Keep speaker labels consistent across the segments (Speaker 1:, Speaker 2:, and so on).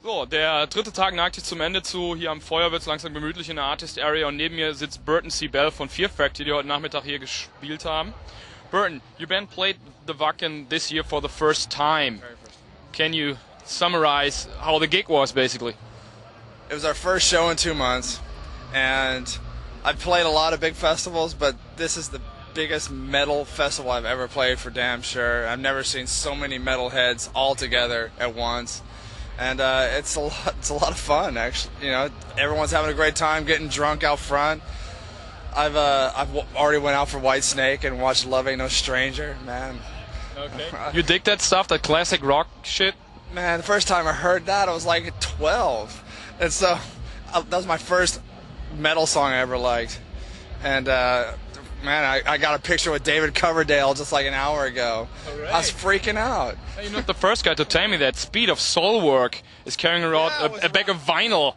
Speaker 1: So, der dritte Tag neigt sich zum Ende zu. Hier am Feuer wird es langsam gemütlich in der Artist Area und neben mir sitzt Burton von Fear Factory, die heute Nachmittag hier gespielt haben. Burton, your band played the Wacken this year for the first time. Can you summarize how the gig was, basically?
Speaker 2: It was our first show in 2 months, and I've played a lot of big festivals, but this is the biggest metal festival I've ever played for damn sure. I've never seen so many metal heads all together at once. And it's a lot of fun, actually. You know, everyone's having a great time, getting drunk out front. I've already went out for Whitesnake and watched Love Ain't No Stranger, man.
Speaker 1: Okay. You dig that stuff, that classic rock shit?
Speaker 2: Man, the first time I heard that, I was like 12, and so that was my first metal song I ever liked. And man, I got a picture with David Coverdale just like an hour ago.
Speaker 1: Right.
Speaker 2: I was freaking out.
Speaker 1: You're not the first guy to tell me that Speed of Soulwork is carrying around a bag of vinyl,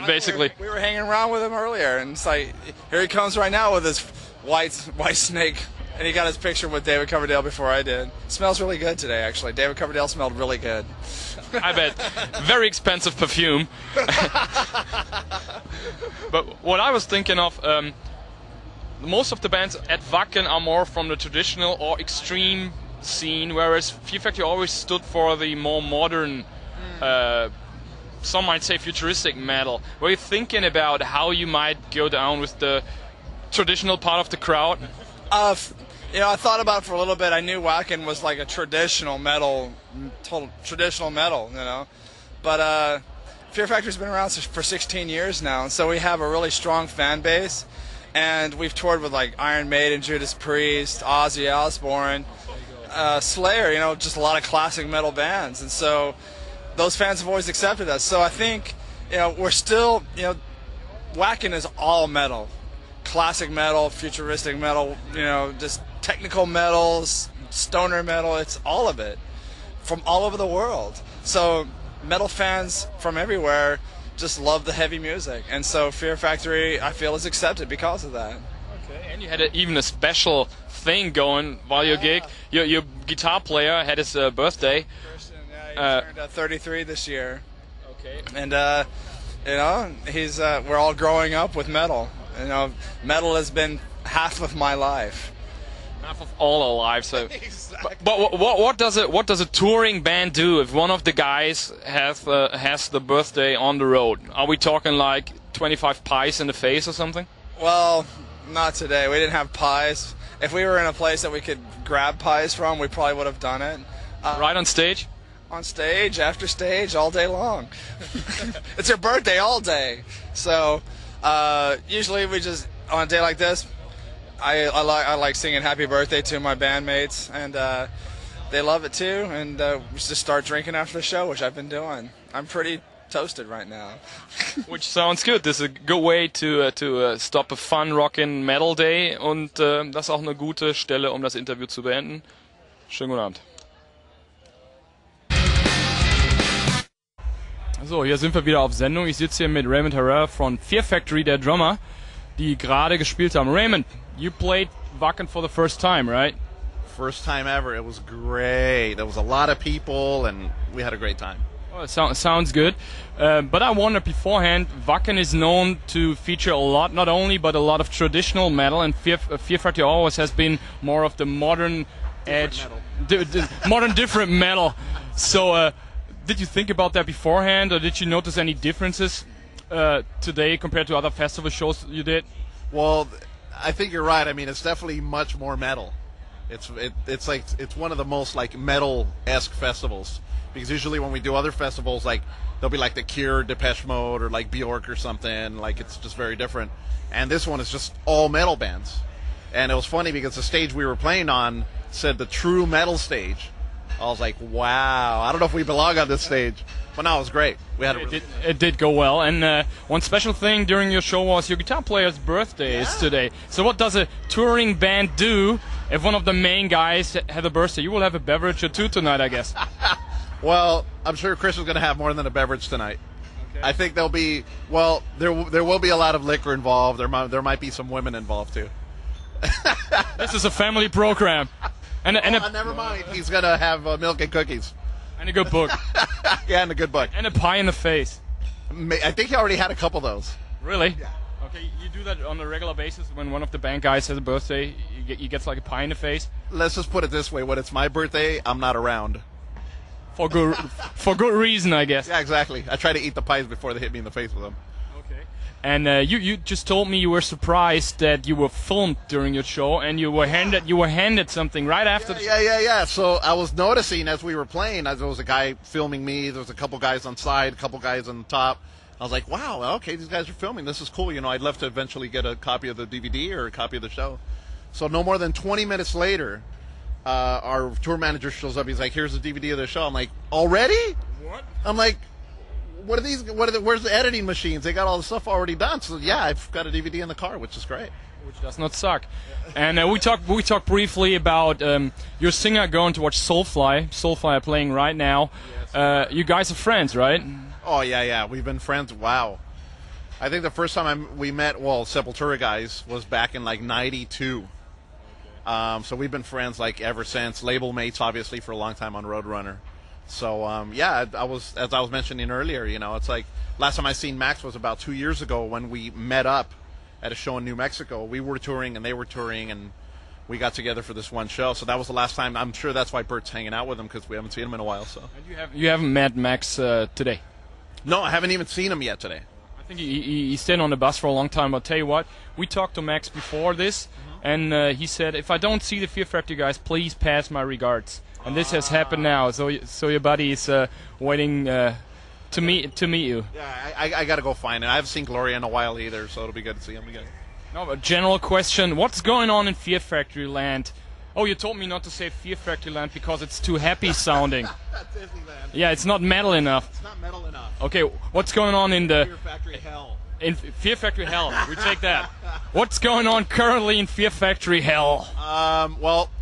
Speaker 1: basically.
Speaker 2: We were hanging around with him earlier, and it's like, here he comes right now with his white snake, and he got his picture with David Coverdale before I did. Smells really good today, actually. David Coverdale smelled really good.
Speaker 1: I bet. Very expensive perfume. But what I was thinking of, most of the bands at Wacken are more from the traditional or extreme scene, whereas Fear Factory always stood for the more modern, some might say futuristic metal. Were you thinking about how you might go down with the traditional part of the crowd?
Speaker 2: You know, I thought about it for a little bit. I knew Wacken was like a traditional metal, traditional metal, you know. But Fear Factory's been around for 16 years now, and so we have a really strong fan base. And we've toured with like Iron Maiden, Judas Priest, Ozzy Osbourne, Slayer, you know, just a lot of classic metal bands. And so those fans have always accepted us. So I think, you know, we're still, you know, Wacken is all metal. Classic metal, futuristic metal, you know, just technical metals, stoner metal, it's all of it from all over the world. So metal fans from everywhere just love the heavy music, and so Fear Factory, I feel, is accepted because of that.
Speaker 1: Okay, and you had even a special thing going while your gig. Your guitar player had his birthday.
Speaker 2: He turned 33 this year.
Speaker 1: Okay.
Speaker 2: And you know, he's we're all growing up with metal. You know, metal has been half of my life.
Speaker 1: Half of all our lives. So.
Speaker 2: Exactly.
Speaker 1: But what does a touring band do if one of the guys has the birthday on the road? Are we talking like 25 pies in the face or something?
Speaker 2: Well, not today. We didn't have pies. If we were in a place that we could grab pies from, we probably would have done it.
Speaker 1: Right on stage?
Speaker 2: On stage, after stage, all day long. It's your birthday all day. So usually we just, on a day like this, I like singing happy birthday to my bandmates, and they love it too, and we just start drinking after the show, which I've been doing. I'm pretty toasted right now.
Speaker 1: Which sounds good. This is a good way to stop a fun rockin' metal day, und das ist auch eine gute Stelle, um das Interview zu beenden. Schönen guten Abend. So, hier sind wir wieder auf Sendung. Ich sitze hier mit Raymond von Fear Factory, der Drummer, die gerade gespielt haben. Raymond, you played Wacken for the first time, right?
Speaker 3: First time ever. It was great. There was a lot of people, and we had a great time.
Speaker 1: Well, it sounds good. But I wondered beforehand, Wacken is known to feature a lot, not only, but a lot of traditional metal, and Fear Factory always has been more of the modern edge, modern different metal. So, did you think about that beforehand, or did you notice any differences today compared to other festival shows you did?
Speaker 3: Well, I think you're right. I mean, it's definitely much more metal. It's one of the most like metal-esque festivals, because usually when we do other festivals, like there'll be like The Cure, Depeche Mode, or like Bjork or something. Like it's just very different. And this one is just all metal bands. And it was funny because the stage we were playing on said the true metal stage. I was like, wow, I don't know if we belong on this stage. But no, it was great. We had
Speaker 1: it did go well. And one special thing during your show was your guitar player's birthday is today. So what does a touring band do if one of the main guys had a birthday? You will have a beverage or two tonight, I guess.
Speaker 3: Well, I'm sure Chris is going to have more than a beverage tonight. Okay. I think there'll be, well, there will be a lot of liquor involved. There might be some women involved, too.
Speaker 1: This is a family program.
Speaker 3: Never mind. He's going to have milk and cookies.
Speaker 1: And a good book.
Speaker 3: Yeah, and a good book.
Speaker 1: And a pie in the face.
Speaker 3: I think he already had a couple of those.
Speaker 1: Really?
Speaker 3: Yeah.
Speaker 1: Okay, you do that on a regular basis when one of the band guys has a birthday, you get like a pie in the face?
Speaker 3: Let's just put it this way: when it's my birthday, I'm not around.
Speaker 1: For good reason, I guess.
Speaker 3: Yeah, exactly. I try to eat the pies before they hit me in the face with them.
Speaker 1: Okay. And you just told me you were surprised that you were filmed during your show, and you were handed something right after.
Speaker 3: Yeah. So I was noticing as we were playing, as there was a guy filming me, there was a couple guys on side, a couple guys on the top. I was like, wow, okay, these guys are filming. This is cool. You know, I'd love to eventually get a copy of the DVD or a copy of the show. So no more than 20 minutes later, our tour manager shows up. He's like, here's the DVD of the show. I'm like, already?
Speaker 1: What?
Speaker 3: I'm like, what are these? Where's the editing machines? They got all the stuff already done. So yeah, I've got a DVD in the car, which is great.
Speaker 1: Which does not suck. And we talked briefly about your singer going to watch Soulfly. Soulfly are playing right now. Yes. You guys are friends, right?
Speaker 3: Oh yeah. We've been friends. Wow. I think the first time we met, Sepultura guys, was back in like '92. So we've been friends like ever since. Label mates, obviously, for a long time on Roadrunner. So as I was mentioning earlier, you know, it's like last time I seen Max was about 2 years ago when we met up at a show in New Mexico. We were touring and they were touring, and we got together for this one show. So that was the last time. I'm sure that's why Bert's hanging out with him, because we haven't seen him in a while. So.
Speaker 1: And you haven't met Max today?
Speaker 3: No, I haven't even seen him yet today.
Speaker 1: I think he stayed on the bus for a long time. I'll tell you what, we talked to Max before this, and he said, if I don't see the Fear Factory guys, please pass my regards. And this has happened now, so your buddy is waiting to meet you.
Speaker 3: Yeah, I got to go find it. I haven't seen Gloria in a while either, so it'll be good to see him again.
Speaker 1: No, a general question, what's going on in Fear Factory Land? Oh, you told me not to say Fear Factory Land because it's too happy sounding.
Speaker 3: Disneyland.
Speaker 1: Yeah, it's not metal enough.
Speaker 3: It's not metal enough.
Speaker 1: Okay, what's going on in the...
Speaker 3: Fear Factory Hell.
Speaker 1: In Fear Factory Hell, we take that. What's going on currently in Fear Factory Hell?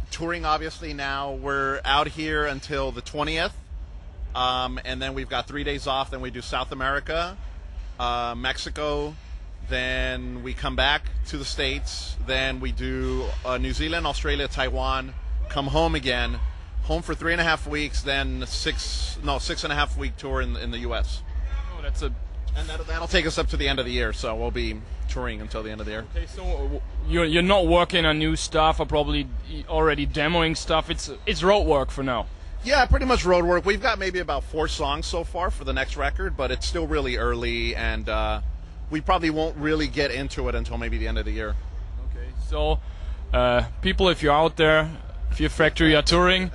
Speaker 3: Touring obviously now. We're out here until the 20th. And then we've got 3 days off. Then we do South America, Mexico. Then we come back to the States. Then we do New Zealand, Australia, Taiwan. Come home again. Home for 3.5 weeks. Then 6.5 week tour in the U.S.
Speaker 1: Oh, that's a...
Speaker 3: And that'll take us up to the end of the year. So we'll be touring until the end of the year.
Speaker 1: Okay, so you're not working on new stuff, or probably already demoing stuff. It's road work for now.
Speaker 3: Yeah, pretty much road work. We've got maybe about 4 songs so far for the next record, but it's still really early, and we probably won't really get into it until maybe the end of the year.
Speaker 1: Okay, so people, if you're out there, Fear Factory are touring,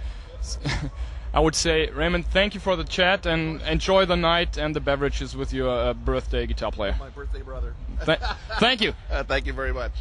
Speaker 1: I would say, Raymond, thank you for the chat, and enjoy the night and the beverages with your birthday guitar player.
Speaker 3: My birthday brother.
Speaker 1: Thank you.
Speaker 3: Thank you very much.